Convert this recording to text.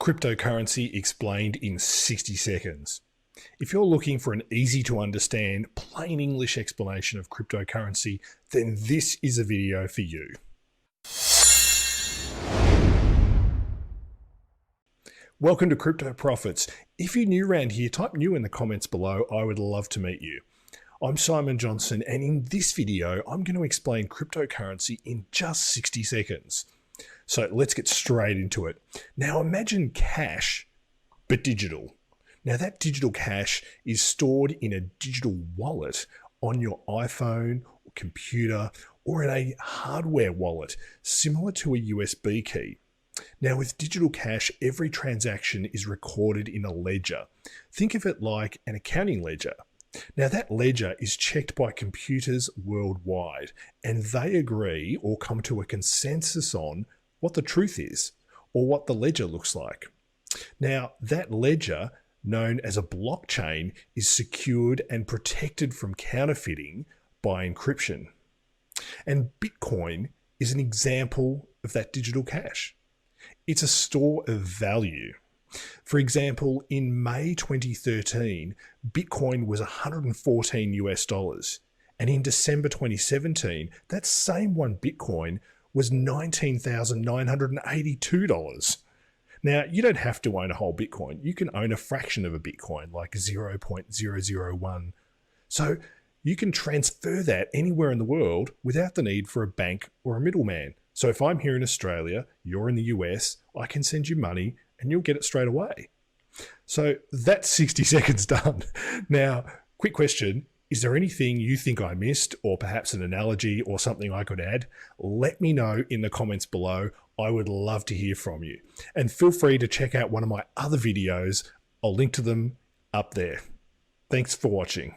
Cryptocurrency explained in 60 seconds. If you're looking for an easy to understand, plain English explanation of cryptocurrency, then this is a video for you. Welcome to Crypto Profits. If you're new around here, type new in the comments below. I would love to meet you. I'm Simon Johnson, and in this video, I'm going to explain cryptocurrency in just 60 seconds. So let's get straight into it. Now imagine cash, but digital. Now that digital cash is stored in a digital wallet on your iPhone or computer or in a hardware wallet, similar to a USB key. Now with digital cash, every transaction is recorded in a ledger. Think of it like an accounting ledger. Now that ledger is checked by computers worldwide, and they agree or come to a consensus on what the truth is or what the ledger looks like. Now that ledger, known as a blockchain, is secured and protected from counterfeiting by encryption. And Bitcoin is an example of that digital cash. It's a store of value. For example, in May 2013, Bitcoin was $114 US, and in December 2017, that same one Bitcoin was $19,982. Now, you don't have to own a whole Bitcoin. You can own a fraction of a Bitcoin, like 0.001. So you can transfer that anywhere in the world without the need for a bank or a middleman. So if I'm here in Australia, you're in the US, I can send you money and you'll get it straight away. So that's 60 seconds done. Now, quick question. Is there anything you think I missed, or perhaps an analogy or something I could add? Let me know in the comments below. I would love to hear from you. And feel free to check out one of my other videos. I'll link to them up there. Thanks for watching.